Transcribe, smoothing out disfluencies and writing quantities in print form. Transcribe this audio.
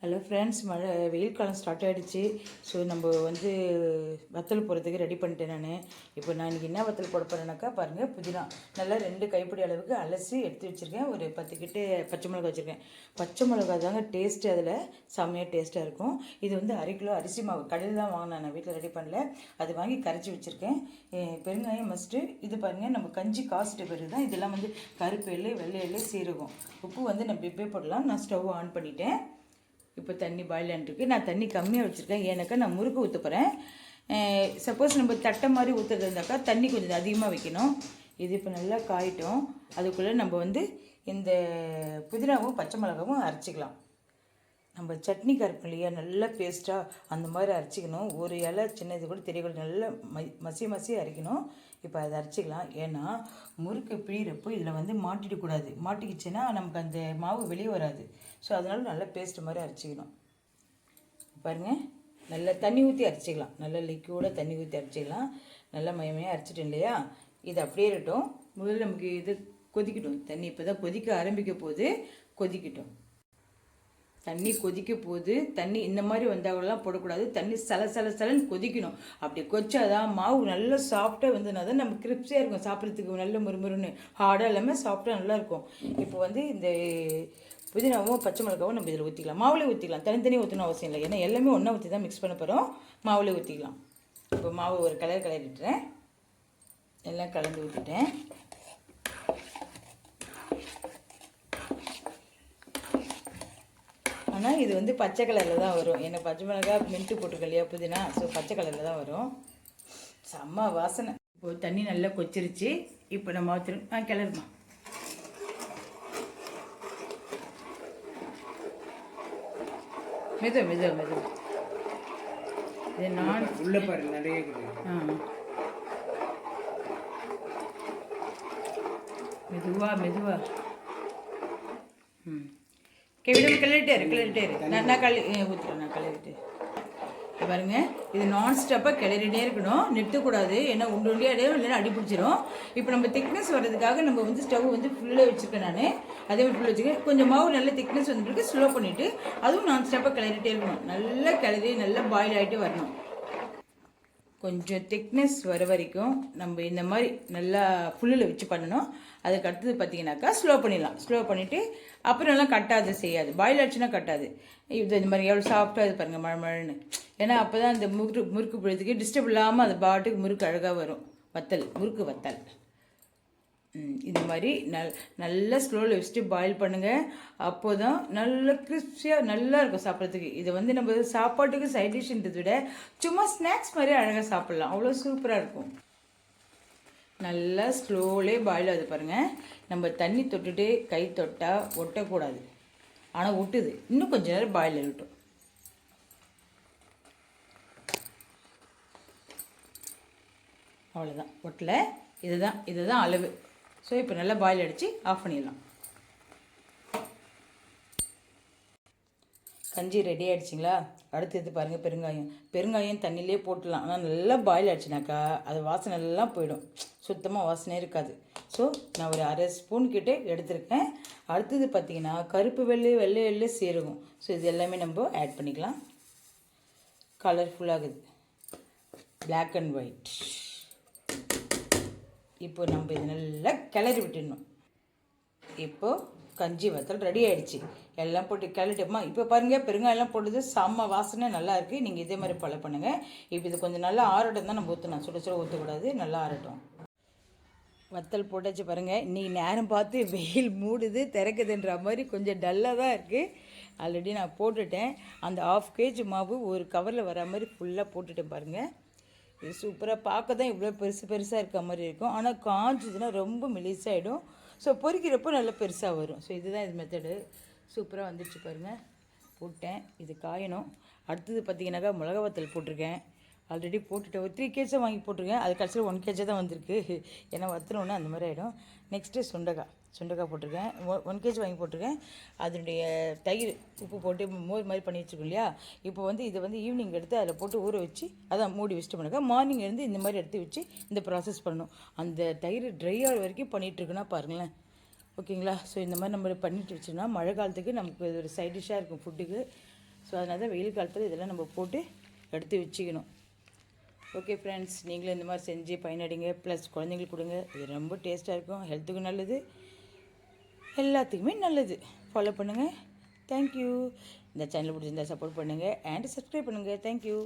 Hello friends, மழை வெயில் காலம் ஸ்டார்ட் ஆகிடுச்சு. ஸோ நம்ம வந்து வத்தல் போடுறதுக்கு ரெடி பண்ணிட்டேன் நான். இப்போ நான் இன்றைக்கி என்ன வத்தல் போட போகிறேன்னாக்கா பாருங்கள், புதினா நல்லா 2 கைப்பிடி அளவுக்கு அலசி எடுத்து வச்சுருக்கேன். ஒரு 10 கிட்ட பச்சை மிளகா வச்சுருக்கேன். பச்சை மிளகா தாங்க டேஸ்ட்டு, அதில் செம்மையாக டேஸ்ட்டாக இருக்கும். இது வந்து 1/2 கிலோ அரிசி மாவு கடையில் தான் வாங்கினேன், நான் வீட்டில் ரெடி பண்ணல. அது வாங்கி கரைச்சி வச்சுருக்கேன். பெருங்காயம் மஸ்ட்டு. இது பாருங்கள், நம்ம கஞ்சி காசிட்ட பிறகு தான் இதெல்லாம் வந்து கருப்பு எள்ளு, வெள்ளை எள்ளு, சீரகம். உப்பு வந்து நம்ம இப்பே போடலாம். நான் ஸ்டவ் ஆன் பண்ணிட்டேன். இப்போ தண்ணி பாயில் ஆகிட்டுருக்கு. நான் தண்ணி கம்மியாக வச்சுருக்கேன், ஏன்னாக்கா நான் முறுக்கு ஊற்ற போகிறேன். சப்போஸ் நம்ம தட்டை மாதிரி ஊற்றுறது இருந்தாக்கா தண்ணி கொஞ்சம் அதிகமாக வைக்கணும். இது இப்போ நல்லா காயிட்டோம். அதுக்குள்ளே நம்ம வந்து இந்த புதினாவும் பச்சை மிளகாவும் அரைச்சிக்கலாம். நம்ம சட்னி கரைப்போம் இல்லையா, நல்லா பேஸ்ட்டாக அந்த மாதிரி அரைச்சிக்கணும். ஒரு இலை சின்னது கூட தெரியக்கூடாது, நல்லா மசி அரைக்கணும். இப்போ அதை அரைச்சிக்கலாம். ஏன்னா முறுக்கு பிழிகிறப்போ இதில் வந்து மாட்டிடக்கூடாது. மாட்டிக்கிச்சுன்னா நமக்கு அந்த மாவு வெளியே வராது. ஸோ அதனால நல்லா பேஸ்ட்டு மாதிரி அரைச்சிக்கணும். பாருங்கள், நல்லா தண்ணி ஊற்றி அரைச்சிக்கலாம். நல்லா லிக்யூடாக தண்ணி ஊற்றி அரைச்சிக்கலாம். நல்லா மயமையாக அரைச்சிட்டோம் இல்லையா. இது அப்படியே இருக்கட்டும். முதல்ல நமக்கு இது கொதிக்கட்டும். தண்ணி இப்போ தான் கொதிக்க ஆரம்பிக்க போகுது. கொதிக்கட்டும். தண்ணி கொதிக்க போகுது. தண்ணி இந்த மாதிரி வந்தாவெல்லாம் போடக்கூடாது. தண்ணி சலன்னு கொதிக்கணும். அப்படி கொச்சாதான் மாவு நல்லா சாஃப்டாக வந்ததுனா தான் நம்ம கிரிப்ஸியாக இருக்கும் சாப்பிட்றதுக்கு. நல்ல முறுமுறுன்னு ஹார்டாக இல்லாமல் சாஃப்டாக நல்லாயிருக்கும். இப்போ வந்து இந்த புதினாவும் பச்சை மிளகாவும் நம்ம இதில் ஊற்றிக்கலாம். மாவுலேயே ஊற்றிக்கலாம், தனித்தனியாக ஊற்றணும் அவசியம் இல்லை. ஏன்னா எல்லாமே ஒன்றா ஊற்றி தான் மிக்ஸ் பண்ண போகிறோம். மாவுலேயே ஊற்றிக்கலாம். இப்போ மாவு ஒரு கிளறிட்டுறேன். எல்லாம் கலந்து ஊற்றிட்டேன். ஆனால் இது வந்து பச்சை கலரில் தான் வரும். ஏன்னா பச்சை மிளகாய் மின்ட்டு போட்டுருக்க இல்லையா புதினா. ஸோ பச்சை கலரில் தான் வரும். செம்ம வாசனை. இப்போது தண்ணி நல்லா கொச்சிருச்சு. இப்போ நம்ம கிளறுமா. மெது இது நான் உள்ள பாரு நிறைய மெதுவா கிளறிட்டே இரு. நான் கிளறிட்டு பாருங்க. இது நான் ஸ்டாப்பாக கிளறிட்டே இருக்கணும், நிறுத்தக்கூடாது. ஏன்னா உண்டியாடே இல்லைன்னா அடி பிடிச்சிரும். இப்போ நம்ம திக்னஸ் வர்றதுக்காக நம்ம வந்து ஸ்டவ் வந்து ஃபுல்லாக வச்சுருக்கேன். நான் அதே மாதிரி ஃபுல்லாக வச்சுருக்கேன். கொஞ்சம் மாவு நல்ல திக்னஸ் வந்துருக்கு. ஸ்லோ பண்ணிவிட்டு அதுவும் நான் ஸ்டாப்பாக கிளறிட்டே இருக்கணும். நல்லா கிளறி நல்லா பாயில் ஆகிட்டு வரணும். கொஞ்சம் திக்னஸ் வர வரைக்கும் நம்ம இந்த மாதிரி நல்லா ஃபுல்லில் வச்சு பண்ணணும். அதுக்கு அடுத்தது பார்த்தீங்கன்னாக்கா ஸ்லோ பண்ணிடலாம். ஸ்லோ பண்ணிவிட்டு அப்புறம் எல்லாம் கட்டாது, செய்யாது. பாயில் ஆச்சுன்னா கட்டாது. இது இந்த மாதிரி எவ்வளோ சாஃப்டாக இது பாருங்கள், மழைன்னு. ஏன்னா அப்போ தான் அந்த முறுக்கு பிடிக்கிறதுக்கு டிஸ்டர்ப் இல்லாமல் அது பாட்டுக்கு முறுக்கு அழகாக வரும். முறுக்கு வத்தல் இந்த மாதிரி நல்லா ஸ்லோவில் வச்சுட்டு பாயில் பண்ணுங்கள். அப்போ தான் நல்ல கிறிஸ்பியாக நல்லா இருக்கும் சாப்பிட்றதுக்கு. இதை வந்து நம்ம சாப்பாட்டுக்கு சைட் டிஷ்ன்றதை விட சும்மா ஸ்நாக்ஸ் மாதிரி அழகாக சாப்பிட்லாம். அவ்வளோ சூப்பராக இருக்கும். நல்லா ஸ்லோலே பாயில் ஆகுது பாருங்கள். நம்ம தண்ணி தொட்டுட்டு கை தொட்டால் ஒட்டக்கூடாது. ஆனால் ஒட்டுது. இன்னும் கொஞ்சம் நேரம் பாயில் இருக்கட்டும். அவ்வளோதான், ஒட்டலை. இதுதான் அளவு. ஸோ இப்போ நல்லா பாயில் அடித்து ஆஃப் பண்ணிடலாம். கஞ்சி ரெடி ஆகிடுச்சிங்களா. அடுத்தது பாருங்கள், பெருங்காயம் தண்ணியிலே போட்டுடலாம். ஆனால் நல்லா பாயில் ஆகிடுச்சினாக்கா அது வாசனை எல்லாம் போயிடும். சுத்தமாக வாசனையே இருக்காது. ஸோ நான் ஒரு 1/2 ஸ்பூன் கிட்டே எடுத்துருக்கேன். அடுத்தது பார்த்திங்கன்னா கருப்பு வெள்ளை எள்ளு, சீரகம். ஸோ இது எல்லாமே நம்ம ஆட் பண்ணிக்கலாம். கலர்ஃபுல்லாகுது, பிளாக் அண்ட் ஒயிட். இப்போ நம்ம இது நல்லா கிளறி விட்டுடணும். இப்போது கஞ்சி வத்தல் ரெடி ஆகிடுச்சு. எல்லாம் போட்டு கிளறிட்டோமா. இப்போ பாருங்கள், பெருங்காயெல்லாம் போட்டது செம்ம வாசனை நல்லா இருக்குது. நீங்கள் இதே மாதிரி ஃபாலோ பண்ணுங்கள். இப்போ இது கொஞ்சம் நல்லா ஆறட்டும் தான் நம்ம ஊற்றணும். சுட ஊற்றக்கூடாது, நல்லா ஆறட்டும். வத்தல் போட்டாச்சு பாருங்கள். இன்றைக்கி நேரம் பார்த்து வெயில் மூடுது திறக்குதுன்ற மாதிரி கொஞ்சம் டல்லாக தான் இருக்குது. ஆல்ரெடி நான் போட்டுட்டேன். அந்த 1/2 kg மாவு ஒரு கவரில் வர மாதிரி ஃபுல்லாக போட்டுட்டேன் பாருங்கள். இது சூப்பராக பார்க்க தான் இவ்வளோ பெருசாக இருக்க மாதிரி இருக்கும். ஆனால் காஞ்சதுன்னா ரொம்ப மெலிசாகிடும். ஸோ பொரிக்கிறப்போ நல்லா பெருசாக வரும். ஸோ இதுதான் இது மெத்தடு. சூப்பராக வந்துடுச்சு பாருங்கள். போட்டேன். இது காயணும். அடுத்தது பார்த்திங்கனாக்கா மிளகா வத்தல் போட்டிருக்கேன். ஆல்ரெடி போட்டுவிட்டேன். ஒரு 3 kg வாங்கி போட்டிருக்கேன். அது கடைசியில் 1 kg தான் வந்திருக்கு. ஏன்னா வத்தலோன்னு அந்த மாதிரி ஆகிடும். நெக்ஸ்ட்டு சுண்டக்காய் போட்டிருக்கேன். 1 kg வாங்கி போட்டிருக்கேன். அதனுடைய தயிர் உப்பு போட்டு மோர் மாதிரி பண்ணி வச்சுருக்கோம் இல்லையா. இப்போ வந்து இதை வந்து ஈவினிங் எடுத்து அதில் போட்டு ஊற வச்சு அதான் மூடி வச்சுட்டு பண்ணுங்க. மார்னிங் எழுந்து இந்த மாதிரி எடுத்து வச்சு இந்த ப்ராசஸ் பண்ணணும். அந்த தயிர் ட்ரை ஆகிற வரைக்கும் பண்ணிகிட்ருக்குன்னா பாருங்களேன். ஓகேங்களா. ஸோ இந்த மாதிரி நம்ம பண்ணிட்டு வச்சோம்னா மழை காலத்துக்கு நமக்கு ஒரு சைட் டிஷ்ஷாக இருக்கும் ஃபுட்டுக்கு. ஸோ அதனால தான் வெயில் காலத்தில் இதெல்லாம் நம்ம போட்டு எடுத்து வச்சுக்கணும். ஓகே ஃப்ரெண்ட்ஸ், நீங்களும் இந்த மாதிரி செஞ்சு பயனடைங்க. ப்ளஸ் குழந்தைங்களுக்கு கொடுங்க. இது ரொம்ப டேஸ்ட்டாக இருக்கும், ஹெல்த்துக்கும் நல்லது, எல்லாத்துக்குமே நல்லது. ஃபாலோ பண்ணுங்கள். தேங்க்யூ. இந்த சேனல் பிடிச்சிருந்தா சப்போர்ட் பண்ணுங்கள் அண்ட் சப்ஸ்கிரைப் பண்ணுங்கள். தேங்க்யூ.